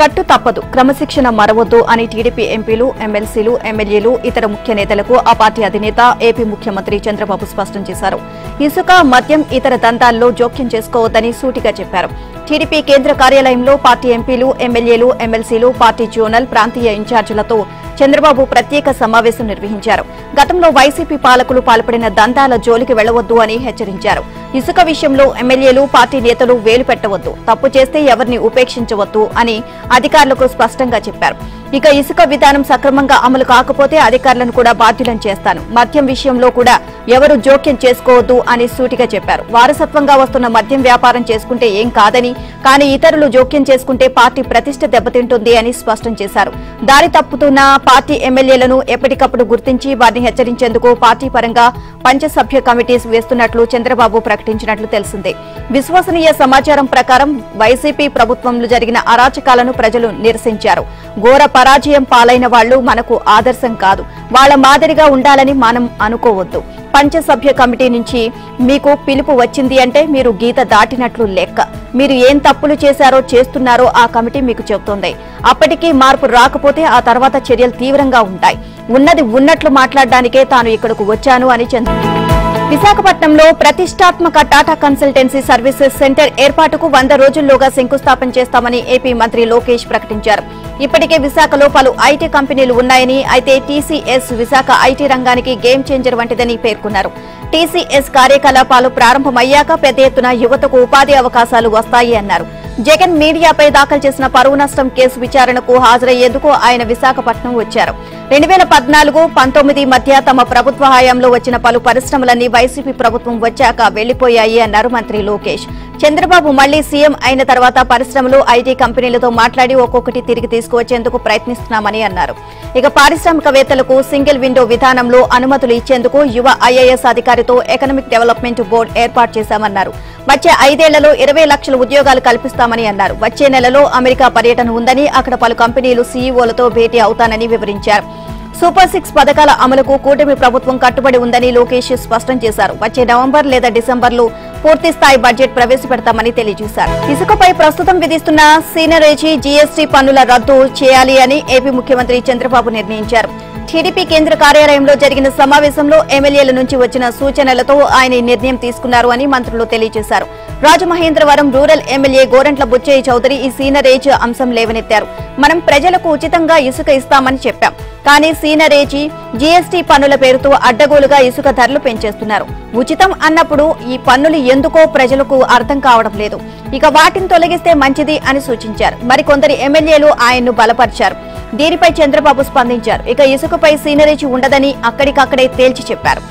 కట్టు తప్పదు, క్రమశిక్షణ మరవొద్దు అని టీడీపీ ఎంపీలు, ఎమ్మెల్సీలు, ఎమ్మెల్యేలు, ఇతర ముఖ్య నేతలకు ఆ పార్టీ అధినేత ఏపీ ముఖ్యమంత్రి చంద్రబాబు స్పష్టం చేశారు. ఇసుక, మద్యం, ఇతర దందాల్లో జోక్యం చేసుకోవద్దని సూటిగా చెప్పారు. టీడీపీ కేంద్ర కార్యాలయంలో పార్టీ ఎంపీలు, ఎమ్మెల్యేలు, ఎమ్మెల్సీలు, పార్టీ జోనల్, ప్రాంతీయ ఇన్ఛార్జీలతో చంద్రబాబు ప్రత్యేక సమావేశం నిర్వహించారు. గతంలో వైసీపీ పాలకులు పాల్పడిన దందాల జోలికి వెళ్లవద్దు అని హెచ్చరించారు. ఇసుక విషయంలో ఎమ్మెల్యేలు, పార్టీ నేతలు వేలు పెట్టవద్దు, తప్పు చేస్తే ఎవరిని ఉపేక్షించవద్దు అని అధికారులకు స్పష్టంగా చెప్పారు. ఇక ఇసుక విధానం సక్రమంగా అమలు కాకపోతే అధికారులను కూడా బాధ్యులను చేస్తాను. మద్యం విషయంలో కూడా ఎవరు జోక్యం చేసుకోవద్దు అని సూటిగా చెప్పారు. వారసత్వంగా వస్తున్న మద్యం వ్యాపారం చేసుకుంటే ఏం కాదని, కానీ ఇతరులు జోక్యం చేసుకుంటే పార్టీ ప్రతిష్ట దెబ్బతింటుంది అని స్పష్టం చేశారు. దారి తప్పుతున్న పార్టీ ఎమ్మెల్యేలను ఎప్పటికప్పుడు గుర్తించి వారిని హెచ్చరించేందుకు పార్టీ పరంగా పంచసభ్య కమిటీస్ వేస్తున్నట్లు చంద్రబాబు ప్రకటించినట్లు తెలిసిందే. విశ్వసనీయ సమాచారం ప్రకారం వైసీపీ ప్రభుత్వంలో జరిగిన అరాచకాలను ప్రజలు నిరసించారు. ఘోర పరాజయం పాలైన వాళ్లు మనకు ఆదర్శం కాదు, వాళ్ల మాదిరిగా ఉండాలని మనం అనుకోవద్దు. పంచసభ్య కమిటీ నుంచి మీకు పిలుపు వచ్చింది అంటే మీరు గీత దాటినట్లు లెక్క. మీరు ఏం తప్పులు చేశారో చేస్తున్నారో ఆ కమిటీ మీకు చెబుతోంది. అప్పటికీ మార్పు రాకపోతే ఆ తర్వాత చర్యలు తీవ్రంగా ఉంటాయి. ఉన్నది ఉన్నట్లు మాట్లాడడానికే తాను ఇక్కడకు వచ్చాను అని విశాఖపట్నంలో ప్రతిష్టాత్మక టాటా కన్సల్టెన్సీ సర్వీసెస్ సెంటర్ ఏర్పాటుకు 100 రోజుల్లోగా శంకుస్థాపన చేస్తామని ఏపీ మంత్రి లోకేష్ ప్రకటించారు. ఇప్పటికే విశాఖలో పలు ఐటీ కంపెనీలు ఉన్నాయని, అయితే టీసీఎస్ విశాఖ ఐటీ రంగానికి గేమ్ చేంజర్ వంటిదని పేర్కొన్నారు. టీసీఎస్ కార్యకలాపాలు ప్రారంభమయ్యాక పెద్ద ఎత్తున యువతకు ఉపాధి అవకాశాలు వస్తాయి అన్నారు. జగన్ మీడియాపై దాఖలు చేసిన పరువు నష్టం కేసు విచారణకు హాజరయ్యేందుకు ఆయన విశాఖపట్నం వచ్చారు. 2014-19 మధ్య తమ ప్రభుత్వ హయాంలో వచ్చిన పలు పరిశ్రమలన్నీ వైసీపీ ప్రభుత్వం వచ్చాక వెళ్లిపోయాయి అన్నారు మంత్రి లోకేష్. చంద్రబాబు మళ్లీ సీఎం అయిన తర్వాత పరిశ్రమలు, ఐటీ కంపెనీలతో మాట్లాడి ఒక్కొక్కటి తిరిగి తీసుకువచ్చేందుకు ప్రయత్నిస్తున్నామని అన్నారు. ఇక పారిశ్రామికవేత్తలకు సింగిల్ విండో విధానంలో అనుమతులు ఇచ్చేందుకు యువ ఐఏఎస్ అధికారితో ఎకనామిక్ డెవలప్మెంట్ బోర్డు ఏర్పాటు చేశామన్నారు. వచ్చే 5 ఏళ్లలో 20 లక్షల ఉద్యోగాలు కల్పిస్తామని అన్నారు. వచ్చే నెలలో అమెరికా పర్యటన ఉందని, అక్కడ పలు కంపెనీలు సీఈఓలతో భేటీ అవుతానని వివరించారు. సూపర్ 6 పథకాల అమలుకు కూటమి ప్రభుత్వం కట్టుబడి ఉందని లోకేష్ స్పష్టం చేశారు. వచ్చే నవంబర్ లేదా డిసెంబర్లో పూర్తిస్థాయి బడ్జెట్ ప్రవేశపెడతామని తెలియజేశారు. ఇసుకపై ప్రస్తుతం విధిస్తున్న సీనరేజీ, జీఎస్టీ పన్నుల రద్దు చేయాలి అని ఏపీ ముఖ్యమంత్రి చంద్రబాబు నిర్ణయించారు. టీడీపీ కేంద్ర కార్యాలయంలో జరిగిన సమావేశంలో ఎమ్మెల్యేల నుంచి వచ్చిన సూచనలతో ఆయన ఈ నిర్ణయం తీసుకున్నారు అని మంత్రులు తెలియజేశారు. రాజమహేంద్రవరం రూరల్ ఎమ్మెల్యే గోరంట్ల బుచ్చయ్య చౌదరి ఈ సీనరేజ్ అంశం లేవనెత్తారు. మనం ప్రజలకు ఉచితంగా ఇసుక ఇస్తామని చెప్పాం, కానీ సీనరేజీ, జీఎస్టీ పన్నుల పేరుతో అడ్డగోలుగా ఇసుక ధరలు పెంచేస్తున్నారు. ఉచితం అన్నప్పుడు ఈ పన్నులు ఎందుకో ప్రజలకు అర్థం కావడం లేదు. ఇక వాటిని తొలగిస్తే మంచిది అని సూచించారు. మరికొందరు ఎమ్మెల్యేలు ఆయన్ను బలపరిచారు. దీనిపై చంద్రబాబు స్పందించారు. ఇక ఇసుకపై సీనరేజీ ఉండదని అక్కడికక్కడే తేల్చి చెప్పారు.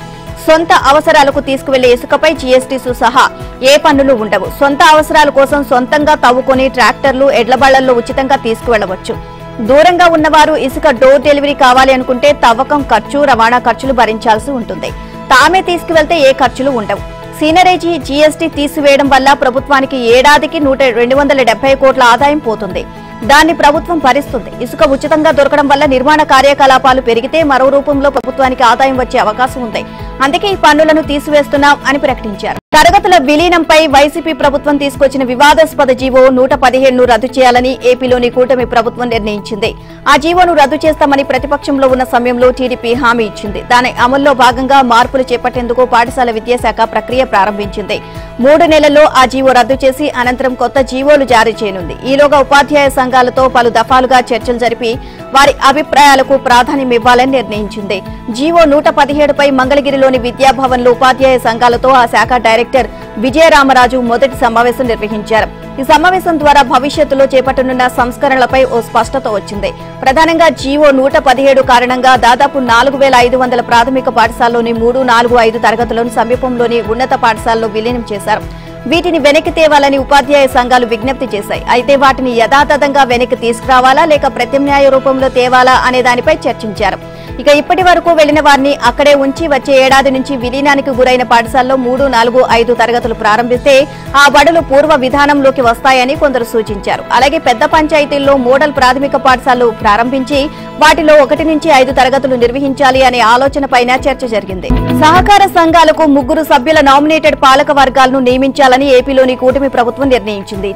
సొంత అవసరాలకు తీసుకువెళ్లే ఇసుకపై జీఎస్టీసు సహా ఏ పన్నులు ఉండవు. సొంత అవసరాల కోసం సొంతంగా తవ్వుకొని ట్రాక్టర్లు, ఎడ్లబళ్లల్లో ఉచితంగా తీసుకువెళ్లవచ్చు. దూరంగా ఉన్నవారు ఇసుక డోర్ డెలివరీ కావాలి అనుకుంటే తవ్వకం ఖర్చు, రవాణా ఖర్చులు భరించాల్సి ఉంటుంది. తామే తీసుకువెళ్తే ఏ ఖర్చులు ఉండవు. సీనరేజీ, జీఎస్టీ తీసివేయడం వల్ల ప్రభుత్వానికి ఏడాదికి 270 కోట్ల ఆదాయం పోతుంది. దాన్ని ప్రభుత్వం భరిస్తుంది. ఇసుక ఉచితంగా దొరకడం వల్ల నిర్మాణ కార్యకలాపాలు పెరిగితే మరో రూపంలో ప్రభుత్వానికి ఆదాయం వచ్చే అవకాశం ఉంది. అందుకే ఈ పన్నులను తీసివేస్తున్నాం అని ప్రకటించారు. తరగతుల విలీనంపై వైసీపీ ప్రభుత్వం తీసుకొచ్చిన వివాదాస్పద జీవో 117ను రద్దు చేయాలని ఏపీలోని కూటమి ప్రభుత్వం నిర్ణయించింది. ఆ జీవోను రద్దు చేస్తామని ప్రతిపక్షంలో ఉన్న సమయంలో టీడీపీ హామీ ఇచ్చింది. దాని అమల్లో భాగంగా మార్పులు చేపట్టేందుకు పాఠశాల విద్యాశాఖ ప్రక్రియ ప్రారంభించింది. 3 నెలల్లో ఆ జీవో రద్దు చేసి అనంతరం కొత్త జీవోలు జారీ చేయనుంది. ఈలోగా ఉపాధ్యాయ సంఘాలతో పలు దఫాలుగా చర్చలు జరిపి వారి అభిప్రాయాలకు ప్రాధాన్యం ఇవ్వాలని నిర్ణయించింది. జీవో 117పై మంగళగిరిలోని విద్యాభవన్లో ఉపాధ్యాయ సంఘాలతో ఆ శాఖ డైరెక్టర్ విజయరామరాజు మొదటి సమావేశం నిర్వహించారు. ఈ సమావేశం ద్వారా భవిష్యత్తులో చేపట్టనున్న సంస్కరణలపై ఓ స్పష్టత వచ్చింది. ప్రధానంగా జీవో 117 కారణంగా దాదాపు 4500 ప్రాథమిక పాఠశాలలోని 3, 4, 5 తరగతులను సమీపంలోని ఉన్నత పాఠశాలలో విలీనం చేశారు. వీటిని వెనక్కి తేవాలని ఉపాధ్యాయ సంఘాలు విజ్ఞప్తి చేశాయి. అయితే వాటిని యథాతథంగా వెనక్కి తీసుకురావాలా లేక ప్రత్యామ్నాయ రూపంలో తేవాలా అనే దానిపై చర్చించారు. ఇక ఇప్పటి వరకు వెళ్లిన వారిని అక్కడే ఉంచి వచ్చే ఏడాది నుంచి విలీనానికి గురైన పాఠశాలలో 3, 4, 5 తరగతులు ప్రారంభిస్తే ఆ బడులు పూర్వ విధానంలోకి వస్తాయని కొందరు సూచించారు. అలాగే పెద్ద పంచాయతీల్లో మోడల్ ప్రాథమిక పాఠశాలలు ప్రారంభించి వాటిలో 1 నుంచి 5 తరగతులు నిర్వహించాలి అనే ఆలోచనపైన చర్చ జరిగింది. సహకార సంఘాలకు 3 సభ్యుల నామినేటెడ్ పాలక వర్గాలను నియమించాలని ఏపీలోని కూటమి ప్రభుత్వం నిర్ణయించింది.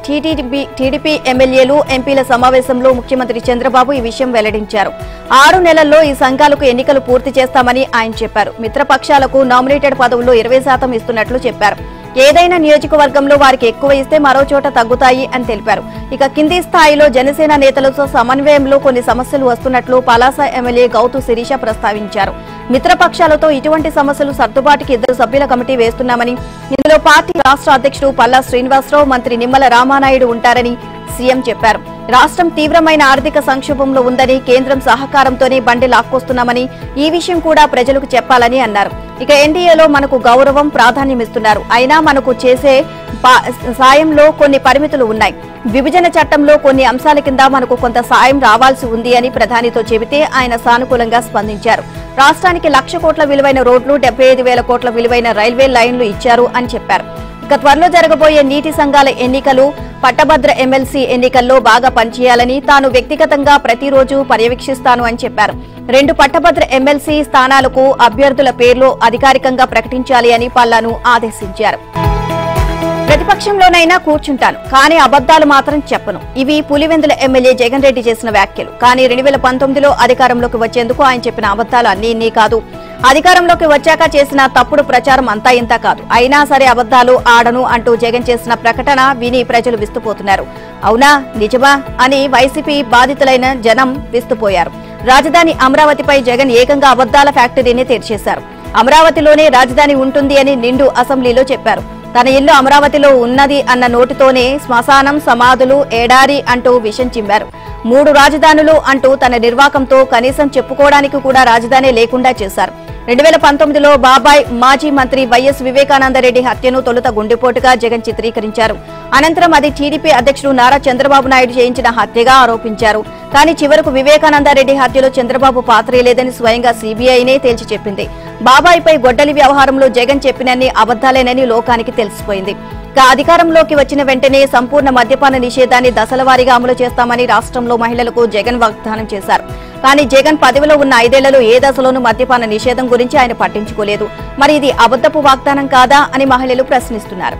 టీడీపీ ఎమ్మెల్యేలు, ఎంపీల సమావేశంలో ముఖ్యమంత్రి చంద్రబాబు ఈ విషయం వెల్లడించారు. 6 నెలల్లో ఈ సంఘాలకు ఎన్నికలు పూర్తి చేస్తామని ఆయన చెప్పారు. మిత్రపక్షాలకు నామినేటెడ్ పదవుల్లో 20% ఇస్తున్నట్లు చెప్పారు. ఏదైనా నియోజకవర్గంలో వారికి ఎక్కువ ఇస్తే మరో చోట తగ్గుతాయి అని తెలిపారు. ఇక కింది స్థాయిలో జనసేన నేతలతో సమన్వయంలో కొన్ని సమస్యలు వస్తున్నట్లు పలాస ఎమ్మెల్యే గౌతు శిరీష ప్రస్తావించారు. మిత్రపక్షాలతో ఇటువంటి సమస్యలు సర్దుబాటుకి 2 సభ్యుల కమిటీ వేస్తున్నామని, ఇందులో పార్టీ రాష్ట్ర అధ్యక్షుడు పల్లా శ్రీనివాసరావు, మంత్రి నిమ్మల రామానాయుడు ఉంటారని సీఎం చెప్పారు. రాష్ట్రం తీవ్రమైన ఆర్థిక సంక్షోభంలో ఉందని, కేంద్రం సహకారంతోనే బండి లాక్కొస్తున్నామని, ఈ విషయం కూడా ప్రజలకు చెప్పాలని అన్నారు. ఇక ఎన్డీఏలో మనకు గౌరవం, ప్రాధాన్యమిస్తున్నారు. అయినా మనకు చేసే సాయంలో కొన్ని పరిమితులు ఉన్నాయి. విభజన చట్టంలో కొన్ని అంశాల కింద మనకు కొంత సాయం రావాల్సి ఉంది అని ప్రధానితో చెబితే ఆయన సానుకూలంగా స్పందించారు. రాష్ట్రానికి 1,00,000 కోట్ల విలువైన రోడ్లు, 75,000 కోట్ల విలువైన రైల్వే లైన్లు ఇచ్చారు అని చెప్పారు. ఇక త్వరలో జరగబోయే నీటి సంఘాల ఎన్నికలు, పట్టభద్ర ఎమ్మెల్సీ ఎన్నికల్లో బాగా పనిచేయాలని తాను వ్యక్తిగతంగా ప్రతిరోజు పర్యవేక్షిస్తాను అని చెప్పారు. 2 పట్టభద్ర ఎమ్మెల్సీ స్థానాలకు అభ్యర్థుల పేర్లు అధికారికంగా ప్రకటించాలి అని పల్లాను ఆదేశించారు. ప్రతిపక్షంలోనైనా కూర్చుంటాను, కానీ అబద్దాలు మాత్రం చెప్పను. ఇవి పులివెందుల ఎమ్మెల్యే జగన్ రెడ్డి చేసిన వ్యాఖ్యలు. కానీ 2019లో అధికారంలోకి వచ్చేందుకు ఆయన చెప్పిన అబద్దాలు అన్నీ కాదు. అధికారంలోకి వచ్చాక చేసిన తప్పుడు ప్రచారం అంతా ఇంత కాదు. అయినా సరే అబద్దాలు ఆడను అంటూ జగన్ చేసిన ప్రకటన విని ప్రజలు విస్తుపోతున్నారు. అవునా, నిజమా అని వైసీపీ బాధితులైన జనం విస్తుపోయారు. రాజధాని అమరావతిపై జగన్ ఏకంగా అబద్దాల ఫ్యాక్టరీని తెరిచేశారు. అమరావతిలోనే రాజధాని ఉంటుంది అని నిండు అసెంబ్లీలో చెప్పారు. తన ఇల్లు అమరావతిలో ఉన్నది అన్న నోటితోనే శ్మశానం, సమాధులు, ఎడారి అంటూ విషం చిమ్మారు. 3 రాజధానులు అంటూ తన నిర్వాకంతో కనీసం చెప్పుకోవడానికి కూడా రాజధాని లేకుండా చేశారు. 2019లో బాబాయ్ మాజీ మంత్రి వైఎస్ వివేకానందరెడ్డి హత్యను తొలుత గుండెపోటుగా జగన్ చిత్రీకరించారు. అనంతరం అది టీడీపీ అధ్యక్షుడు నారా చంద్రబాబు నాయుడు చేయించిన హత్యగా ఆరోపించారు. కానీ చివరకు వివేకానందరెడ్డి హత్యలో చంద్రబాబు పాత్రే లేదని స్వయంగా సీబీఐనే తేల్చి చెప్పింది. బాబాయ్పై గొడ్డలి వ్యవహారంలో జగన్ చెప్పినన్ని అబద్దాలేనని లోకానికి తెలిసిపోయింది. అధికారంలోకి వచ్చిన వెంటనే సంపూర్ణ మద్యపాన నిషేధాన్ని దశలవారీగా అమలు చేస్తామని రాష్ట్రంలో మహిళలకు జగన్ వాగ్దానం చేశారు. కానీ జగన్ పదవిలో ఉన్న 5 ఏళ్లలో ఏ దశలోనూ మద్యపాన నిషేధం గురించి ఆయన పట్టించుకోలేదు. మరి ఇది అబద్ధపు వాగ్దానం కాదా అని మహిళలు ప్రశ్నిస్తున్నారు.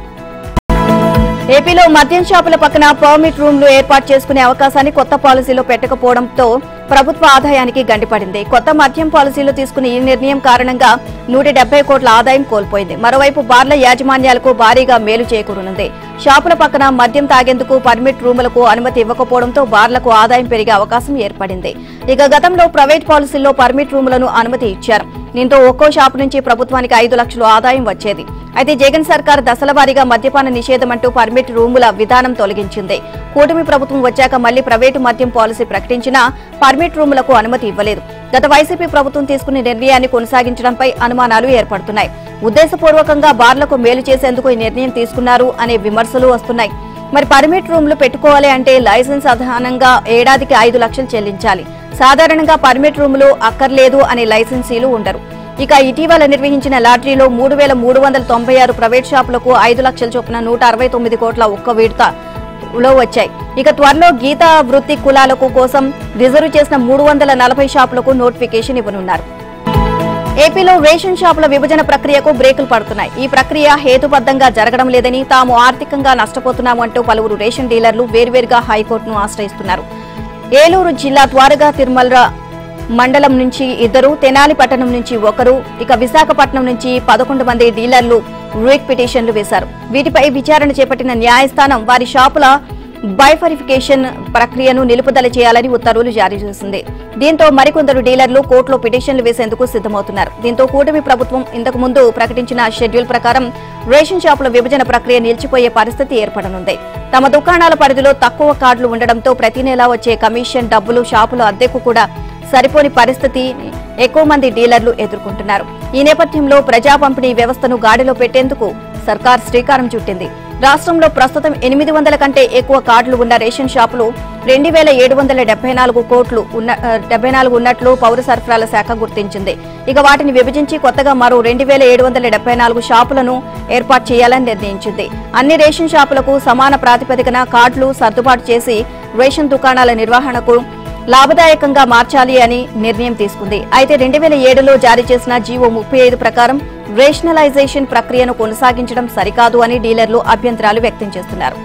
ఏపీలో మద్యం షాపుల పక్కన పర్మిట్ రూమ్లు ఏర్పాటు చేసుకునే అవకాశాన్ని కొత్త పాలసీలో పెట్టకపోవడంతో ప్రభుత్వ ఆదాయానికి గండిపడింది. కొత్త మద్యం పాలసీలో తీసుకున్న ఈ నిర్ణయం కారణంగా 170 కోట్ల ఆదాయం కోల్పోయింది. మరోవైపు బార్ల యాజమాన్యాలకు భారీగా మేలు చేకూరనుంది. షాపుల పక్కన మద్యం తాగేందుకు పర్మిట్ రూములకు అనుమతి ఇవ్వకపోవడంతో బార్లకు ఆదాయం పెరిగే అవకాశం ఏర్పడింది. ఇక గతంలో ప్రైవేట్ పాలసీల్లో పర్మిట్ రూములను అనుమతి ఇచ్చారు. దీంతో ఒక్కో షాపు నుంచి ప్రభుత్వానికి 5 లక్షలు ఆదాయం వచ్చేది. అయితే జగన్ సర్కార్ దశలవారీగా మద్యపాన నిషేధం అంటూ పర్మిట్ రూముల విధానం తొలగించింది. కూటమి ప్రభుత్వం వచ్చాక మళ్లీ ప్రైవేటు మద్యం పాలసీ ప్రకటించినా పర్మిట్ రూములకు అనుమతి ఇవ్వలేదు. గత వైసీపీ ప్రభుత్వం తీసుకున్న నిర్ణయాన్ని కొనసాగించడంపై అనుమానాలు ఏర్పడుతున్నాయి. ఉద్దేశపూర్వకంగా బార్లకు మేలు చేసేందుకు ఈ నిర్ణయం తీసుకున్నారు అనే విమర్శలు వస్తున్నాయి. మరి పర్మిట్ రూములు పెట్టుకోవాలి అంటే లైసెన్స్ అదనంగా ఏడాదికి 5 లక్షలు చెల్లించాలి. సాధారణంగా పర్మిట్ రూములు అక్కర్లేదు అనే లైసెన్సీలు ఉండరు. ఇక ఇటీవల నిర్వహించిన లాటరీలో 3,396 ప్రైవేట్ షాపులకు 5 లక్షల చొప్పున 169 కోట్ల ఒక్క విడతలో వచ్చాయి. ఇక త్వరలో గీతా వృత్తి కులాలకు కోసం రిజర్వ్ చేసిన 340 షాపులకు నోటిఫికేషన్ ఇవ్వనున్నారు. ఏపీలో రేషన్ షాపుల విభజన ప్రక్రియకు బ్రేకులు పడుతున్నాయి. ఈ ప్రక్రియ హేతుబద్ధంగా జరగడం లేదని, తాము ఆర్థికంగా నష్టపోతున్నామంటూ పలువురు రేషన్ డీలర్లు వేర్వేరుగా హైకోర్టును ఆశ్రయిస్తున్నారు. ఏలూరు జిల్లా ద్వారగా తిరుమల మండలం నుంచి 2, తెనాలి పట్టణం నుంచి 1, ఇక విశాఖపట్నం నుంచి 11 మంది డీలర్లు రిట్ పిటిషన్లు వేశారు. వీటిపై విచారణ చేపట్టిన న్యాయస్థానం వారి షాపుల బైఫరిఫికేషన్ ప్రక్రియను నిలుపుదల చేయాలని ఉత్తర్వులు జారీ చేసింది. దీంతో మరికొందరు డీలర్లు కోర్టులో పిటిషన్లు వేసేందుకు సిద్దమవుతున్నారు. దీంతో కూటమి ప్రభుత్వం ఇంతకు ముందు ప్రకటించిన షెడ్యూల్ ప్రకారం రేషన్ షాపుల విభజన ప్రక్రియ నిలిచిపోయే పరిస్థితి ఏర్పడనుంది. తమ దుకాణాల పరిధిలో తక్కువ కార్డులు ఉండడంతో ప్రతి నెలా వచ్చే కమిషన్ డబ్బులు షాపుల అద్దెకు కూడా సరిపోని పరిస్థితి ఎక్కువ మంది డీలర్లు ఎదుర్కొంటున్నారు. ఈ నేపథ్యంలో ప్రజా పంపిణీ వ్యవస్థను గాడిలో పెట్టేందుకు సర్కార్ శ్రీకారం చుట్టింది. రాష్ట్రంలో ప్రస్తుతం 800 కంటే ఎక్కువ కార్డులు ఉన్న రేషన్ షాపులు 2774 ఉన్నట్లు పౌర సరఫరాల శాఖ గుర్తించింది. ఇక వాటిని విభజించి కొత్తగా మరో 2774 షాపులను ఏర్పాటు చేయాలని నిర్ణయించింది. అన్ని రేషన్ షాపులకు సమాన ప్రాతిపదికన కార్డులు సర్దుబాటు చేసి రేషన్ దుకాణాల నిర్వహణకు లాభదాయకంగా మార్చాలి అని నిర్ణయం తీసుకుంది. అయితే 2007లో జారీ చేసిన జీవో 35 ప్రకారం రేషనలైజేషన్ ప్రక్రియను కొనసాగించడం సరికాదు అని డీలర్లు అభ్యంతరాలు వ్యక్తం చేస్తున్నారు.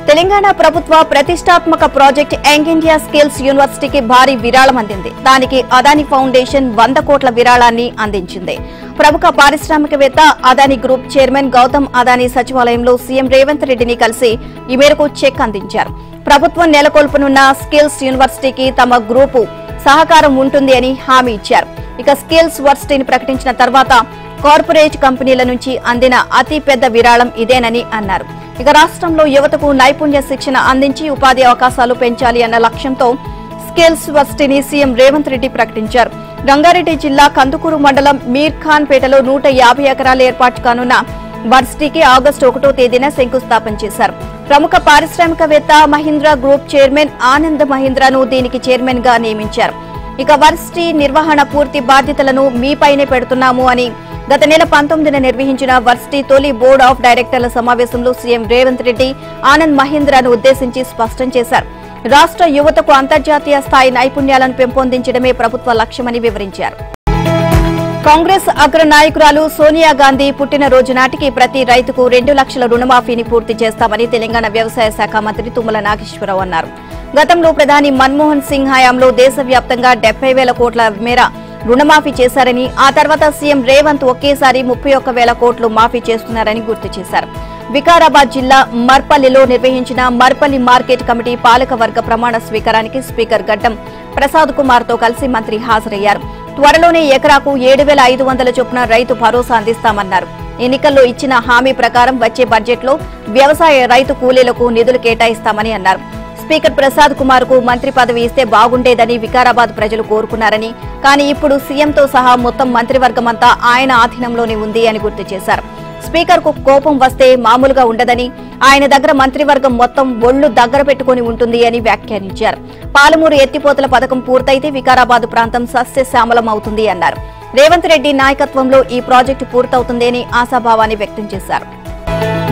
తెలంగాణ ప్రభుత్వ ప్రతిష్టాత్మక ప్రాజెక్ట్ యంగ్ ఇండియా స్కిల్స్ యూనివర్సిటీకి భారీ విరాళం అందింది. దానికి అదానీ ఫౌండేషన్ 100 కోట్ల విరాళాన్ని అందించింది. ప్రముఖ పారిశ్రామికవేత్త అదానీ గ్రూప్ చైర్మన్ గౌతమ్ అదానీ సచివాలయంలో సీఎం రేవంత్ రెడ్డిని కలిసి ఈ మేరకు చెక్ అందించారు. ప్రభుత్వం నెలకొల్పనున్న స్కిల్స్ యూనివర్సిటీకి తమ గ్రూపు సహకారం ఉంటుంది అని హామీ ఇచ్చారు. ఇక స్కిల్స్ యూనివర్సిటీని ప్రకటించిన తర్వాత కార్పొరేట్ కంపెనీల నుంచి అందిన అతి పెద్ద విరాళం ఇదేనని అన్నారు. ఇక రాష్ట్రంలో యువతకు నైపుణ్య శిక్షణ అందించి ఉపాధి అవకాశాలు పెంచాలి అన్న లక్ష్యంతో స్కిల్స్ యూనివర్సిటీని సీఎం రేవంత్ రెడ్డి ప్రకటించారు. రంగారెడ్డి జిల్లా కందుకూరు మండలం మీర్ఖాన్ పేటలో 150 ఎకరాలు ఏర్పాటు కానున్న వర్సిటీకి ఆగస్టు 1వ తేదీన శంకుస్థాపన చేశారు. ప్రముఖ పారిశ్రామికవేత్త మహీంద్రా గ్రూప్ చైర్మన్ ఆనంద్ మహీంద్రాను దీనికి చైర్మన్ గా నియమించారు. ఇక వర్సిటీ నిర్వహణ పూర్తి బాధ్యతలను మీపైనే పెడుతున్నాము అని గత నెల 19న నిర్వహించిన వర్సిటీ తొలి బోర్డు ఆఫ్ డైరెక్టర్ల సమావేశంలో సీఎం రేవంత్ రెడ్డి ఆనంద్ మహీంద్రాను ఉద్దేశించి స్పష్టం చేశారు. రాష్ట్ర యువతకు అంతర్జాతీయ స్థాయి నైపుణ్యాలను పెంపొందించడమే ప్రభుత్వ లక్ష్యమని వివరించారు. కాంగ్రెస్ అగ్ర నాయకురాలు సోనియా గాంధీ పుట్టినరోజు నాటికి ప్రతి రైతుకు 2 లక్షల రుణమాఫీని పూర్తి చేస్తామని తెలంగాణ వ్యవసాయ శాఖ మంత్రి తుమ్మల నాగేశ్వరరావు అన్నారు. గతంలో ప్రధాని మన్మోహన్ సింగ్ హయాంలో దేశవ్యాప్తంగా 70,000 కోట్ల మేర రుణమాఫీ చేశారని, ఆ తర్వాత సీఎం రేవంత్ ఒకేసారి 31,000 కోట్లు మాఫీ చేస్తున్నారని గుర్తు చేశారు. వికారాబాద్ జిల్లా మర్పల్లిలో నిర్వహించిన మర్పల్లి మార్కెట్ కమిటీ పాలక వర్గ ప్రమాణ స్వీకారానికి స్పీకర్ గడ్డం ప్రసాద్ కుమార్ తో కలిసి మంత్రి హాజరయ్యారు. త్వరలోనే ఎకరాకు 7,500 చొప్పున రైతు భరోసా అందిస్తామన్నారు. ఎన్నికల్లో ఇచ్చిన హామీ ప్రకారం వచ్చే బడ్జెట్లో వ్యవసాయ రైతు కూలీలకు నిధులు కేటాయిస్తామని అన్నారు. స్పీకర్ ప్రసాద్ కుమార్ కు మంత్రి పదవి ఇస్తే బాగుండేదని వికారాబాద్ ప్రజలు కోరుకున్నారని, కానీ ఇప్పుడు సీఎంతో సహా మొత్తం మంత్రివర్గమంతా ఆయన ఆధీనంలోనే ఉంది అని గుర్తు చేశారు. స్పీకర్ కు కోపం వస్తే మామూలుగా ఉండదని, ఆయన దగ్గర మంత్రివర్గం మొత్తం ఒళ్లు దగ్గర పెట్టుకుని ఉంటుంది అని వ్యాఖ్యానించారు. పాలమూరు ఎత్తిపోతల పథకం పూర్తయితే వికారాబాద్ ప్రాంతం సస్యశ్యామలం అవుతుంది అన్నారు. రేవంత్ రెడ్డి నాయకత్వంలో ఈ ప్రాజెక్టు పూర్తవుతుంది అని ఆశాభావాన్ని వ్యక్తం చేశారు.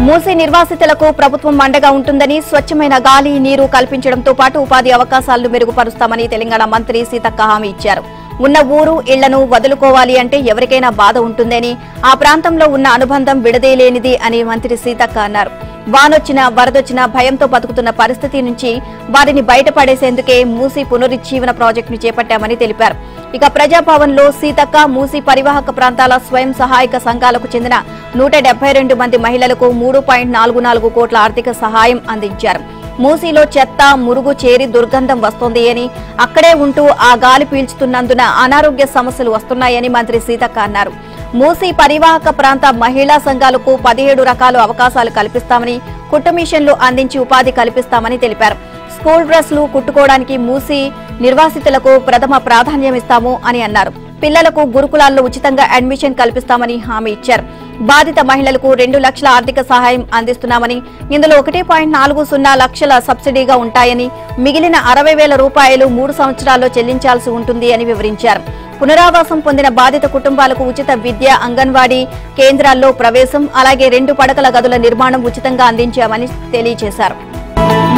మూసీ నిర్వాసితులకు ప్రభుత్వం అండగా ఉంటుందని, స్వచ్ఛమైన గాలి, నీరు కల్పించడంతో పాటు ఉపాధి అవకాశాలను మెరుగుపరుస్తామని తెలంగాణ మంత్రి సీతక్క హామీ ఇచ్చారు. ఉన్న ఊరు ఇళ్లను వదులుకోవాలి అంటే ఎవరికైనా బాధ ఉంటుందని, ఆ ప్రాంతంలో ఉన్న అనుబంధం విడదీయలేనిది అని మంత్రి సీతక్క అన్నారు. వానొచ్చినా వరదొచ్చినా భయంతో బతుకుతున్న పరిస్థితి నుంచి వారిని బయటపడేసేందుకే మూసీ పునరుజ్జీవన ప్రాజెక్టును చేపట్టామని తెలిపారు. ఇక ప్రజాభవన్లో సీతక్క మూసీ పరివాహక ప్రాంతాల స్వయం సహాయక సంఘాలకు చెందిన 172 మంది మహిళలకు 3.44 కోట్ల ఆర్థిక సహాయం అందించారు. మూసీలో చెత్త, మురుగు చేరి దుర్గంధం వస్తోంది అని, అక్కడే ఉంటూ ఆ గాలి పీల్చుతున్నందున అనారోగ్య సమస్యలు వస్తున్నాయని మంత్రి సీతక్క అన్నారు. మూసీ పరివాహక ప్రాంత మహిళా సంఘాలకు 17 రకాల అవకాశాలు కల్పిస్తామని, కుట్టు మిషన్లు అందించి ఉపాధి కల్పిస్తామని తెలిపారు. స్కూల్ డ్రెస్లు కుట్టుకోవడానికి మూసీ నిర్వాసితులకు ప్రథమ ప్రాధాన్యమిస్తాము అని అన్నారు. పిల్లలకు గురుకులాల్లో ఉచితంగా అడ్మిషన్ కల్పిస్తామని హామీ ఇచ్చారు. బాధిత మహిళలకు 2 లక్షల ఆర్థిక సహాయం అందిస్తున్నామని, ఇందులో 1.40 లక్షల సబ్సిడీగా ఉంటాయని, మిగిలిన 60,000 రూపాయలు 3 సంవత్సరాల్లో చెల్లించాల్సి ఉంటుంది అని వివరించారు. పునరావాసం పొందిన బాధిత కుటుంబాలకు ఉచిత విద్య, అంగన్వాడీ కేంద్రాల్లో ప్రవేశం, అలాగే 2 పడకల గదుల నిర్మాణం ఉచితంగా అందించామని తెలియజేశారు.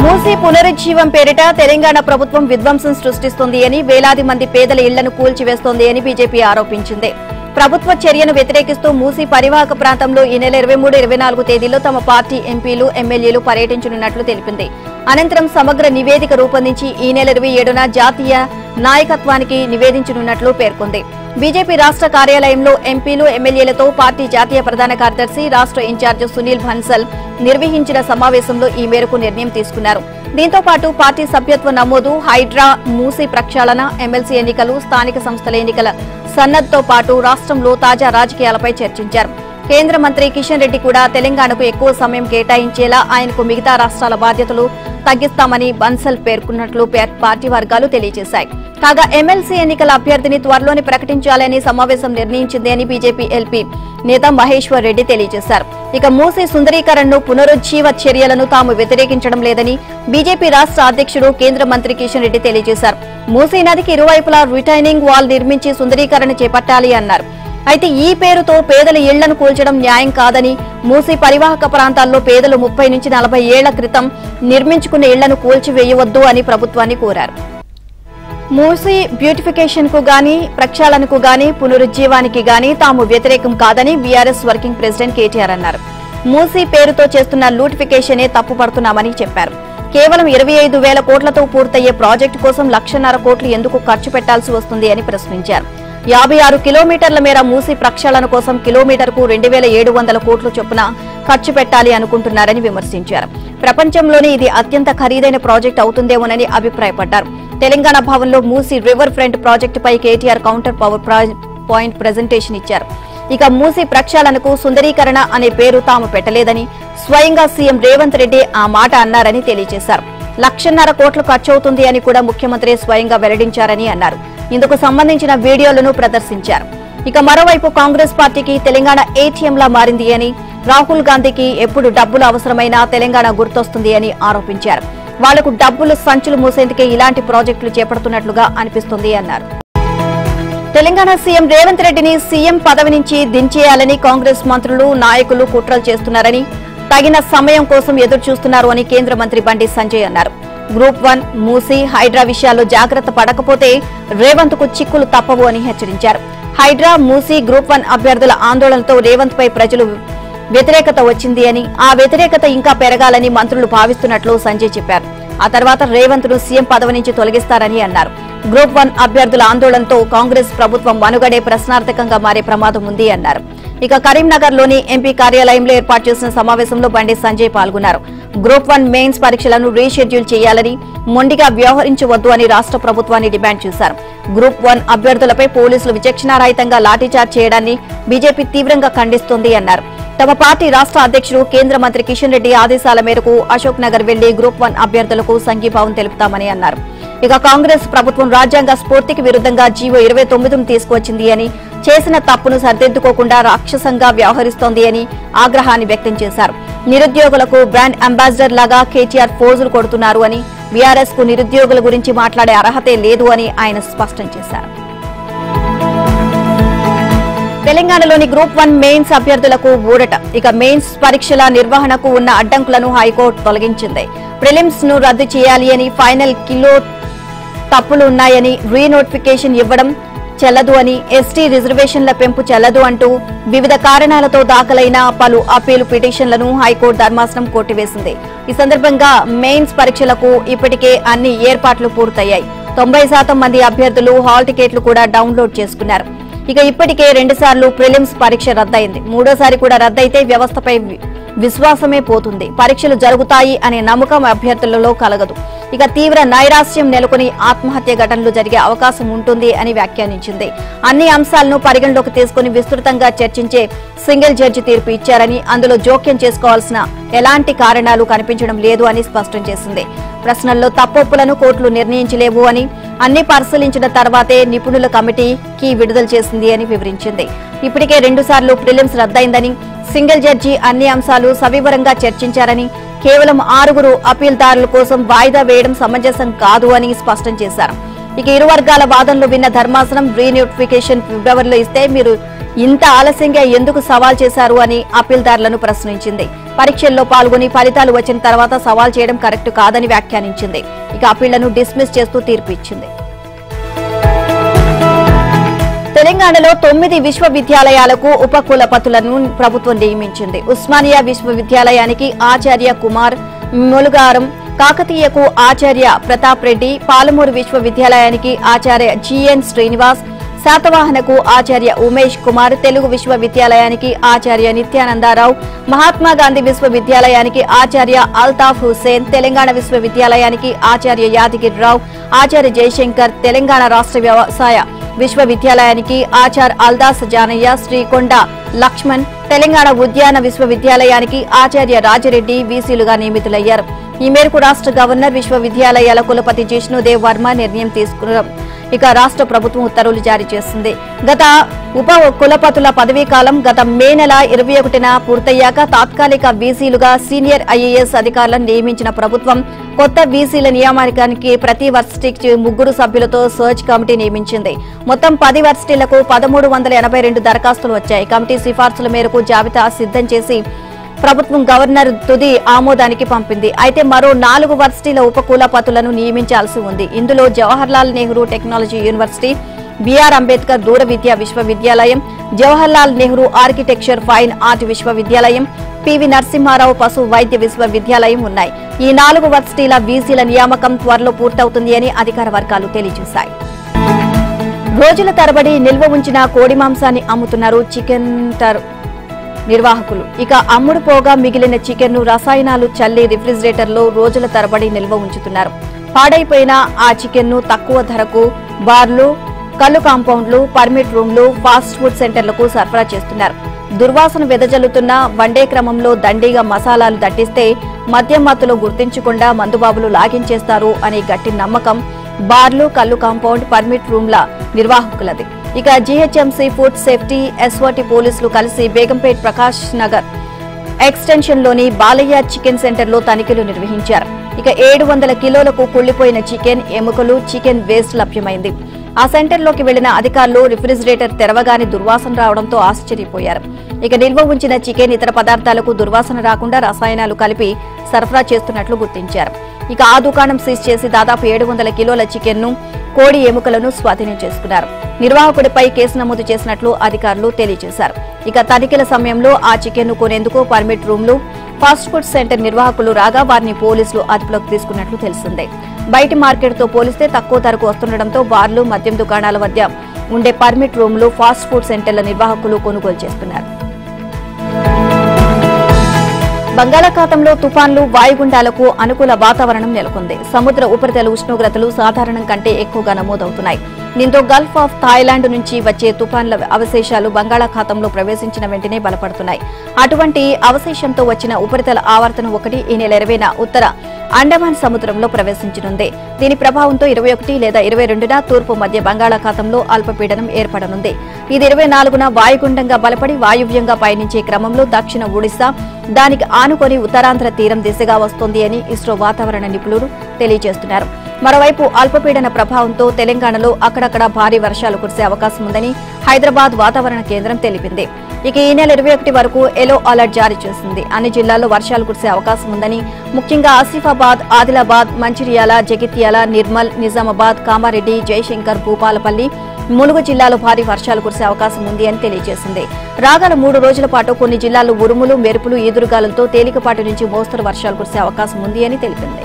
మూసీ పునరుజ్జీవం పేరిట తెలంగాణ ప్రభుత్వం విధ్వంసం సృష్టిస్తోంది అని, వేలాది మంది పేదల ఇళ్లను కూల్చివేస్తోంది అని బీజేపీ ఆరోపించింది. ప్రభుత్వ చర్యను వ్యతిరేకిస్తూ మూసీ పరివాహక ప్రాంతంలో ఈ నెల 23, 24 తేదీల్లో తమ పార్టీ ఎంపీలు, ఎమ్మెల్యేలు పర్యటించనున్నట్లు తెలిపింది. అనంతరం సమగ్ర నివేదిక రూపొందించి ఈ నెల 27న జాతీయ నాయకత్వానికి నివేదించనున్నట్లు పేర్కొంది. బీజేపీ రాష్ట్ర కార్యాలయంలో ఎంపీలు, ఎమ్మెల్యేలతో పార్టీ జాతీయ ప్రధాన కార్యదర్శి, రాష్ట్ర ఇన్ఛార్జ్ సునీల్ బన్సల్ నిర్వహించిన సమావేశంలో ఈ మేరకు నిర్ణయం తీసుకున్నారు. దీంతో పాటు పార్టీ సభ్యత్వ నమోదు, హైడ్రా, మూసీ ప్రక్షాళన, ఎమ్మెల్సీ ఎన్నికలు, స్థానిక సంస్థల ఎన్నికల సన్నద్ధతో పాటు రాష్ట్రంలో తాజా రాజకీయాలపై చర్చించారు. కేంద్ర మంత్రి కిషన్ రెడ్డి కూడా తెలంగాణకు ఎక్కువ సమయం కేటాయించేలా ఆయనకు మిగతా రాష్ట్రాల బాధ్యతలు తగ్గిస్తామని బన్సల్ పేర్కొన్నట్లు పార్టీ వర్గాలు తెలియజేశాయి. కాగా ఎమ్మెల్సీ ఎన్నికల అభ్యర్థిని త్వరలోనే ప్రకటించాలని సమావేశం నిర్ణయించింది అని బీజేపీ ఎల్పీ నేత మహేశ్వర్ రెడ్డి తెలియజేశారు. ఇక మూసీ సుందరీకరణను పునరుజ్జీవ చర్యలను తాము వ్యతిరేకించడం లేదని బీజేపీ రాష్ట్ర అధ్యక్షుడు కేంద్ర మంత్రి కిషన్ రెడ్డి తెలియజేశారు. మూసీ నదికి ఇరువైపులా రిటైనింగ్ వాల్ నిర్మించి సుందరీకరణ చేపట్టాలి అన్నారు. అయితే ఈ పేరుతో పేదల ఇళ్లను కూల్చడం న్యాయం కాదని, మూసీ పరివాహక ప్రాంతాల్లో పేదలు 30 నుంచి 40 ఏళ్ల క్రితం నిర్మించుకున్న ఇళ్లను కూల్చివేయవద్దు అని ప్రభుత్వాన్ని కోరారు. మూసీ బ్యూటిఫికేషన్ కు గాని, ప్రక్షాళనకు గాని, పునరుజ్జీవానికి గాని తాము వ్యతిరేకం కాదని బీఆర్ఎస్ వర్కింగ్ ప్రెసిడెంట్ కేటీఆర్ అన్నారు. మూసీ పేరుతో చేస్తున్న లూటిఫికేషనే తప్పుపడుతున్నామని చెప్పారు. కేవలం 25,000 కోట్లతో పూర్తయ్యే ప్రాజెక్టు కోసం 1,50,000 కోట్లు ఎందుకు ఖర్చు పెట్టాల్సి వస్తుంది అని ప్రశ్నించారు. 56 కిలోమీటర్ల మేర మూసీ ప్రక్షాళన కోసం కిలోమీటర్కు 2,700 కోట్ల చొప్పున ఖర్చు పెట్టాలి అనుకుంటున్నారని విమర్శించారు. ప్రపంచంలోనే ఇది అత్యంత ఖరీదైన ప్రాజెక్టు అవుతుందేమోనని అభిప్రాయపడ్డారు. తెలంగాణ భవన్లో మూసీ రివర్ ఫ్రంట్ ప్రాజెక్టుపై KTR counter power point presentation ఇచ్చారు. ఇక మూసీ ప్రక్షాళనకు సుందరీకరణ అనే పేరు తాము పెట్టలేదని, స్వయంగా సీఎం రేవంత్ రెడ్డి ఆ మాట అన్నారని తెలియజేశారు. 1,50,000 కోట్లు ఖర్చవుతుంది అని కూడా ముఖ్యమంత్రి స్వయంగా వెల్లడించారని అన్నారు. ఇందుకు సంబంధించిన వీడియోలను ప్రదర్శించారు. ఇక మరోవైపు కాంగ్రెస్ పార్టీకి తెలంగాణ ఏటీఎంలా మారింది అని, రాహుల్ గాంధీకి ఎప్పుడు డబ్బులు అవసరమైనా తెలంగాణ గుర్తొస్తుంది అని ఆరోపించారు. వాళ్లకు డబ్బులు సంచులు మూసేందుకే ఇలాంటి ప్రాజెక్టులు చేపడుతున్నట్లుగా అనిపిస్తుంది అన్నారు. తెలంగాణ సీఎం రేవంత్ రెడ్డిని సీఎం పదవి నుంచి దించేయాలని కాంగ్రెస్ మంత్రులు, నాయకులు కుట్రలు చేస్తున్నారని, తగిన సమయం కోసం ఎదురు చూస్తున్నారు అని కేంద్ర మంత్రి బండి సంజయ్ అన్నారు. గ్రూప్ 1, మూసీ, హైడ్రా విషయాల్లో జాగ్రత్త పడకపోతే రేవంత్ కు చిక్కులు తప్పవు అని హెచ్చరించారు. హైడ్రా, మూసీ, గ్రూప్ 1 అభ్యర్థుల ఆందోళనతో రేవంత్ పై ప్రజలు వ్యతిరేకత వచ్చింది అని, ఆ వ్యతిరేకత ఇంకా పెరగాలని మంత్రులు భావిస్తున్నట్లు సంజయ్ చెప్పారు. ఆ తర్వాత రేవంత్ ను సీఎం పదవి నుంచి తొలగిస్తారని అన్నారు. గ్రూప్ 1 అభ్యర్థుల ఆందోళనతో కాంగ్రెస్ ప్రభుత్వం మనుగడే ప్రశ్నార్థకంగా మారే ప్రమాదం ఉంది అన్నారు. ఇక కరీంనగర్ లోని ఎంపీ కార్యాలయంలో ఏర్పాటు చేసిన సమావేశంలో బండి సంజయ్ పాల్గొన్నారు. గ్రూప్ 1 మెయిన్స్ పరీక్షలను రీషెడ్యూల్ చేయాలని, మొండిగా వ్యవహరించవద్దు అని రాష్ట్ర ప్రభుత్వాన్ని డిమాండ్ చేశారు. గ్రూప్ 1 అభ్యర్థులపై పోలీసులు విచక్షణారహితంగా లాఠీచార్జ్ చేయడాన్ని బీజేపీ తీవ్రంగా ఖండిస్తోంది అన్నారు. తమ పార్టీ రాష్ట్ర అధ్యక్షుడు కేంద్ర మంత్రి కిషన్ రెడ్డి ఆదేశాల మేరకు అశోక్ నగర్ వెళ్లి గ్రూప్ 1 అభ్యర్థులకు సంఘీభావం తెలుపుతామని అన్నారు. ఇక కాంగ్రెస్ ప్రభుత్వం రాజ్యాంగ స్ఫూర్తికి విరుద్ధంగా జీవో 29ను తీసుకువచ్చింది అని, చేసిన తప్పును సరిదిద్దుకోకుండా రాక్షసంగా వ్యవహరిస్తోంది అని ఆగ్రహాన్ని వ్యక్తం చేశారు. నిరుద్యోగులకు బ్రాండ్ అంబాసిడర్ లాగా కేటీఆర్ ఫోజులు కొడుతున్నారు అని, బీఆర్ఎస్ కు నిరుద్యోగుల గురించి మాట్లాడే అర్హతే లేదు అని ఆయన స్పష్టం చేశారు. తెలంగాణలోని గ్రూప్ 1 మెయిన్స్ అభ్యర్థులకు ఊరట. ఇక మెయిన్స్ పరీక్షల నిర్వహణకు ఉన్న అడ్డంకులను హైకోర్టు తొలగించింది. ప్రిలిమ్స్ ను రద్దు చేయాలి అని, ఫైనల్ కిలో తప్పులు ఉన్నాయని, రీనోటిఫికేషన్ ఇవ్వడం చెల్లదు అని, ఎస్టీ రిజర్వేషన్ల పెంపు చెల్లదు అంటూ వివిధ కారణాలతో దాఖలైన పలు అప్పీలు పిటిషన్లను హైకోర్టు ధర్మాసనం కొట్టివేసింది. ఈ సందర్భంగా మెయిన్స్ పరీక్షలకు ఇప్పటికే అన్ని ఏర్పాట్లు పూర్తయ్యాయి. 90% మంది అభ్యర్థులు హాల్ టికెట్లు కూడా డౌన్లోడ్ చేసుకున్నారు. ఇక ఇప్పటికే 2 సార్లు ప్రిలిమ్స్ పరీక్ష రద్దయింది. మూడోసారి కూడా రద్దయితే వ్యవస్థపై విశ్వాసమే పోతుంది. పరీక్షలు జరుగుతాయి అనే నమ్మకం అభ్యర్థులలో కలగదు. ఇక తీవ్ర నైరాశ్యం నెలకొని ఆత్మహత్య ఘటనలు జరిగే అవకాశం ఉంటుంది అని వ్యాఖ్యానించింది. అన్ని అంశాలను పరిగణలోకి తీసుకుని విస్తృతంగా చర్చించే సింగిల్ జడ్జి తీర్పు ఇచ్చారని, అందులో జోక్యం చేసుకోవాల్సిన ఎలాంటి కారణాలు కనిపించడం లేదు అని స్పష్టం చేసింది. ప్రశ్నల్లో తప్పొప్పులను కోర్టులు నిర్ణయించలేవు అని, అన్ని పరిశీలించిన తర్వాతే నిపుణుల కమిటీకి విడుదల చేసింది అని వివరించింది. ఇప్పటికే 2 సార్లు ప్రిలిమ్స్ రద్దయిందని, సింగిల్ జడ్జి అన్ని అంశాలు సవివరంగా చర్చించారని, కేవలం 6 అప్పీల్దారుల కోసం వాయిదా వేయడం సమంజసం కాదు అని స్పష్టం చేశారు. ఇక ఇరు వర్గాల వాదనలు విన్న ధర్మాసనం రీనోటిఫికేషన్ ఫిబ్రవరిలో ఇస్తే మీరు ఇంత ఆలస్యంగా ఎందుకు సవాల్ చేశారు అని అప్పీల్దారులను ప్రశ్నించింది. పరీక్షల్లో పాల్గొని ఫలితాలు వచ్చిన తర్వాత సవాల్ చేయడం కరెక్ట్ కాదని వ్యాఖ్యానించింది. ఇక అప్పీళ్లను డిస్మిస్ చేస్తూ తీర్పు ఇచ్చింది. తెలంగాణలో 9 విశ్వవిద్యాలయాలకు ఉపకులపతులను ప్రభుత్వం నియమించింది. ఉస్మానియా విశ్వవిద్యాలయానికి ఆచార్య కుమార్ ములుగారం, కాకతీయకు ఆచార్య ప్రతాప్ రెడ్డి, పాలమూరు విశ్వవిద్యాలయానికి ఆచార్య జిఎన్ శ్రీనివాస్, శాతవాహనకు ఆచార్య ఉమేష్ కుమార్, తెలుగు విశ్వవిద్యాలయానికి ఆచార్య నిత్యానందరావు, మహాత్మాగాంధీ విశ్వవిద్యాలయానికి ఆచార్య అల్తాఫ్ హుసేన్, తెలంగాణ విశ్వవిద్యాలయానికి ఆచార్య యాదగిరిరావు, ఆచార్య జయశంకర్, తెలంగాణ రాష్ట్ర వ్యవసాయ విశ్వవిద్యాలయానికి ఆచార్ అల్దాస్ జానయ్య, శ్రీకొండ లక్ష్మణ్, తెలంగాణ ఉద్యాన విశ్వవిద్యాలయానికి ఆచార్య రాజిరెడ్డి వీసీలుగా నియమితులయ్యారు. ఈ మేరకు రాష్ట్ర గవర్నర్ విశ్వవిద్యాలయాల కులపతి జిష్ణుదేవ్ వర్మ నిర్ణయం తీసుకున్నారు. ఇక రాష్ట్ర ప్రభుత్వం ఉత్తర్వులు జారీ చేసింది. గత ఉప కులపతుల పదవీకాలం గత మే నెల 21న పూర్తయ్యాక తాత్కాలిక వీసీలుగా సీనియర్ ఐఏఎస్ అధికారులను నియమించిన ప్రభుత్వం కొత్త వీసీల నియామకానికి ప్రతి వర్సిటీకి 3 సభ్యులతో సర్చ్ కమిటీ నియమించింది. మొత్తం 10 వర్సిటీలకు 1382 దరఖాస్తులు వచ్చాయి. కమిటీ సిఫార్సుల మేరకు జాబితా సిద్ధం చేసి ప్రభుత్వం గవర్నర్ తుది ఆమోదానికి పంపింది. అయితే మరో 4 వర్సిటీల ఉపకులపతులను నియమించాల్సి ఉంది. ఇందులో Jawaharlal Nehru technology university, B R Ambedkar దూర విద్యా విశ్వవిద్యాలయం, Jawaharlal Nehru architecture fine art విశ్వవిద్యాలయం, పివి నరసింహారావు పశు వైద్య విశ్వవిద్యాలయం ఉన్నాయి. ఈ 4 వర్సిటీల వీసీల నియామకం త్వరలో పూర్తవుతుంది అని అధికార వర్గాలు తెలియజేశాయి. రోజుల తరబడి నిల్వ ఉంచిన కోడి మాంసాన్ని అమ్ముతున్నారు చికెన్ నిర్వాహకులు. ఇక అమ్ముడు పోగా మిగిలిన చికెన్ ను రసాయనాలు చల్లి రిఫ్రిజిరేటర్లో రోజుల తరబడి నిల్వ ఉంచుతున్నారు. పాడైపోయిన ఆ చికెన్ ను తక్కువ ధరకు బార్లు, కల్లు కాంపౌండ్లు, పర్మిట్ రూమ్లు, ఫాస్ట్ ఫుడ్ సెంటర్లకు సరఫరా చేస్తున్నారు. దుర్వాసన వెదజల్లుతున్న వండే క్రమంలో దండిగా మసాలాలు దట్టిస్తే మద్యం మత్తులో గుర్తించకుండా మందుబాబులు లాగించేస్తారు అనే గట్టి నమ్మకం బార్లు, కల్లు కాంపౌండ్, పర్మిట్ రూమ్ల నిర్వాహకులది. ఇక జీహెచ్ఎంసీ ఫుడ్ సేఫ్టీ, ఎస్ఓటీ పోలీసులు కలిసి బేగంపేట్ ప్రకాష్ నగర్ ఎక్స్టెన్షన్ లోని బాలయ్య చికెన్ సెంటర్లో తనిఖీలు నిర్వహించారు. ఇక 700 కిలోలకు కుళ్లిపోయిన చికెన్, ఎముకలు, చికెన్ వేస్ట్ లభ్యమైంది. ఆ సెంటర్లోకి వెళ్లిన అధికారులు రిఫ్రిజిరేటర్ తెరవగానే దుర్వాసన రావడంతో ఆశ్చర్యపోయారు. ఇక నిల్వ ఉంచిన చికెన్, ఇతర పదార్థాలకు దుర్వాసన రాకుండా రసాయనాలు కలిపి సరఫరా చేస్తున్నట్లు గుర్తించారు. ఇక ఆ దుకాణం సీజ్ చేసి దాదాపు 700 కిలోల చికెన్ ను, కోడి ఎముకలను స్వాధీనం చేసుకున్నారు. నిర్వాహకుడిపై కేసు నమోదు చేసినట్లు అధికారులు తెలియజేశారు. ఇక తనిఖీల సమయంలో ఆ చికెన్ ను కొనేందుకు పర్మిట్ రూమ్లు, ఫాస్ట్ ఫుడ్ సెంటర్ నిర్వాహకులు రాగా వారిని పోలీసులు అదుపులోకి తీసుకున్నట్లు తెలిసిందే. బయటి మార్కెట్తో పోలిస్తే తక్కువ ధరకు వస్తుండటంతో బార్లు, మద్యం దుకాణాల వద్ద ఉండే పర్మిట్ రూమ్లు, ఫాస్ట్ ఫుడ్ సెంటర్ల నిర్వాహకులు కొనుగోలు చేస్తున్నారు. బంగాళాఖాతంలో తుఫాన్లు, వాయుగుండాలకు అనుకూల వాతావరణం నెలకొంది. సముద్ర ఉపరితల ఉష్ణోగ్రతలు సాధారణం కంటే ఎక్కువగా నమోదవుతున్నాయి. దీంతో గల్ఫ్ ఆఫ్ థాయిలాండ్ నుంచి వచ్చే తుఫాన్ల అవశేషాలు బంగాళాఖాతంలో ప్రవేశించిన వెంటనే బలపడుతున్నాయి. అటువంటి అవశేషంతో వచ్చిన ఉపరితల ఆవర్తనం ఒకటి ఈ నెల 20న ఉత్తర అండమాన్ సముద్రంలో ప్రవేశించనుంది. దీని ప్రభావంతో 21 లేదా 22న తూర్పు మధ్య బంగాళాఖాతంలో అల్పపీడనం ఏర్పడనుంది. ఇది 24న వాయుగుండంగా బలపడి వాయువ్యంగా పయనించే క్రమంలో దక్షిణ ఒడిశా, దానికి ఆనుకొని ఉత్తరాంధ్ర తీరం దిశగా వస్తోంది అని ఇస్రో వాతావరణ నిపుణులు తెలియజేస్తున్నారు. మరోవైపు అల్పపీడన ప్రభావంతో తెలంగాణలో అక్కడక్కడ భారీ వర్షాలు కురిసే అవకాశం ఉందని హైదరాబాద్ వాతావరణ కేంద్రం తెలిపింది. ఇక ఈ నెల 21 వరకు ఎల్లో అలర్ట్ జారీ చేసింది. అన్ని జిల్లాల్లో వర్షాలు కురిసే అవకాశం ఉందని, ముఖ్యంగా ఆసిఫాబాద్, ఆదిలాబాద్, మంచిర్యాల, జగిత్యాల, నిర్మల్, నిజామాబాద్, కామారెడ్డి, జయశంకర్, భూపాలపల్లి, ములుగు జిల్లాలో భారీ వర్షాలు కురిసే అవకాశం ఉంది అని తెలియజేసింది. రాగల 3 రోజుల పాటు కొన్ని జిల్లాల్లో ఉరుములు, మెరుపులు, ఈదురుగాలులతో తేలికపాటి నుంచి మోస్తరు వర్షాలు కురిసే అవకాశం ఉంది అని తెలిపింది.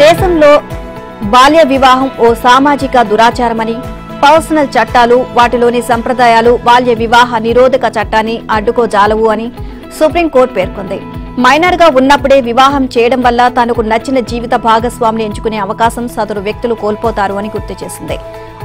దేశంలో బాల్య వివాహం ఓ సామాజిక దురాచారమని, పర్సనల్ చట్టాలు, వాటిలోని సంప్రదాయాలు బాల్య వివాహ నిరోధక చట్టాన్ని అడ్డుకోజాలవు అని సుప్రీంకోర్టు పేర్కొంది. మైనర్ గా ఉన్నప్పుడే వివాహం చేయడం వల్ల తనకు నచ్చిన జీవిత భాగస్వామిని ఎంచుకునే అవకాశం సదరు వ్యక్తులు కోల్పోతారు అని గుర్తు చేసింది.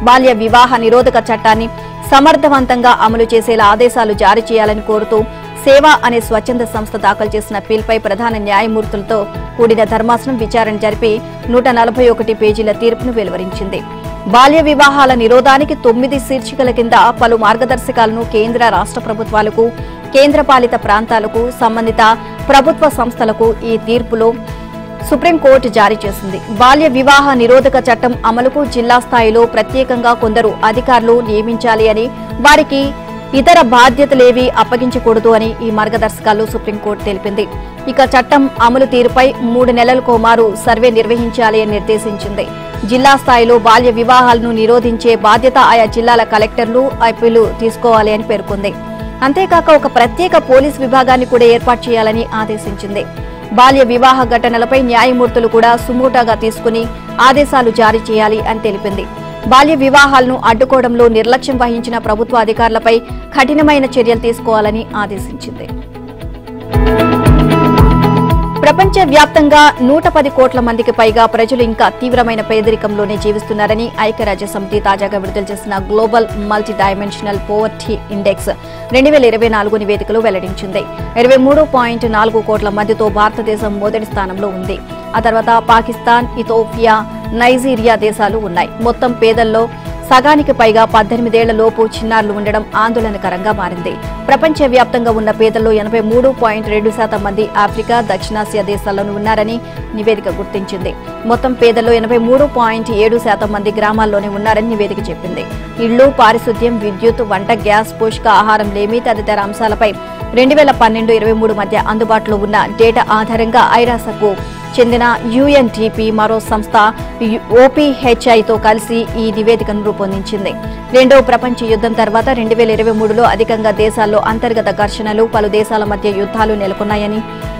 బాల్య వివాహ నిరోధక చట్టాన్ని సమర్థవంతంగా అమలు చేసేలా ఆదేశాలు జారీ చేయాలని కోరుతూ సేవ అనే స్వచ్ఛంద సంస్థ దాఖలు చేసిన పిల్పై ప్రధాన న్యాయమూర్తులతో కూడిన ధర్మాసనం విచారణ జరిపి 141 పేజీల తీర్పును వెలువరించింది. బాల్య వివాహాల నిరోధానికి 9 శీర్షికల కింద పలు మార్గదర్శకాలను కేంద్ర, రాష్ట్ర ప్రభుత్వాలకు, కేంద్రపాలిత ప్రాంతాలకు, సంబంధిత ప్రభుత్వ సంస్థలకు ఈ తీర్పులో సుప్రీంకోర్టు జారీ చేసింది. బాల్య వివాహ నిరోధక చట్టం అమలుకు జిల్లా స్థాయిలో ప్రత్యేకంగా కొందరు అధికారులు నియమించాలి అని, వారికి ఇతర బాధ్యతలేవీ అప్పగించకూడదు అని ఈ మార్గదర్శకాల్లో సుప్రీంకోర్టు తెలిపింది. ఇక చట్టం అమలు తీరుపై 3 నెలలకోమారు సర్వే నిర్వహించాలి అని నిర్దేశించింది. జిల్లా స్థాయిలో బాల్య వివాహాలను నిరోధించే బాధ్యత ఆయా జిల్లాల కలెక్టర్లు, ఐపీలు తీసుకోవాలి అని పేర్కొంది. అంతేకాక ఒక ప్రత్యేక పోలీస్ విభాగాన్ని కూడా ఏర్పాటు చేయాలని ఆదేశించింది. బాల్య వివాహ ఘటనలపై న్యాయమూర్తులు కూడా సుమోటాగా తీసుకుని ఆదేశాలు జారీ చేయాలి అని తెలిపింది. బాల్య వివాహాలను అడ్డుకోవడంలో నిర్లక్ష్యం వహించిన ప్రభుత్వ అధికారులపై కఠినమైన చర్యలు తీసుకోవాలని ఆదేశించింది. ప్రపంచ వ్యాప్తంగా 110 కోట్ల మందికి పైగా ప్రజలు ఇంకా తీవ్రమైన పేదరికంలోనే జీవిస్తున్నారని ఐక్యరాజ్య సమితి తాజాగా విడుదల చేసిన global multi dimensional poverty index 2024 నివేదికలో వెల్లడించింది. 23.4 కోట్ల మందితో భారతదేశం మొదటి స్థానంలో ఉంది. ఆ తర్వాత పాకిస్తాన్, ఇథియోపియా, నైజీరియా దేశాలు ఉన్నాయి. మొత్తం పేదల్లో సగానికి పైగా 18 ఏళ్ల లోపు చిన్నారులు ఉండడం ఆందోళనకరంగా మారింది. ప్రపంచవ్యాప్తంగా ఉన్న పేదల్లో 83.2% మంది ఆఫ్రికా, దక్షిణాసియా దేశాల్లోనూ ఉన్నారని నివేదిక గుర్తించింది. మొత్తం పేదల్లో 83.7% మంది గ్రామాల్లోనే ఉన్నారని నివేదిక చెప్పింది. ఇళ్లు, పారిశుద్ధ్యం, విద్యుత్, వంట గ్యాస్, పోషక ఆహారం లేమి తదితర అంశాలపై 2012-23 మధ్య అందుబాటులో ఉన్న డేటా ఆధారంగా ఐరాసకు చెందిన యుఎన్డిపి మరో సంస్థ ఓపీహెచ్ఐతో కలిసి ఈ నివేదికను రూపొందించింది. రెండో ప్రపంచ యుద్ధం తర్వాత 2023లో అధికంగా దేశాల్లో అంతర్గత ఘర్షణలు, పలు దేశాల మధ్య యుద్ధాలు నెలకొన్నాయని,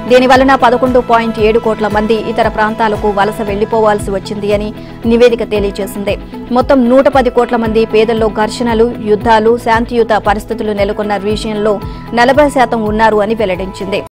దీనివలన 11.7 కోట్ల మంది ఇతర ప్రాంతాలకు వలస వెళ్లిపోవాల్సి వచ్చింది అని నివేదిక తెలియజేసింది. మొత్తం 110 కోట్ల మంది పేదల్లో ఘర్షణలు, యుద్ధాలు, శాంతియుత పరిస్థితులు నెలకొన్న విషయంలో 40% ఉన్నారు అని వెల్లడించింది.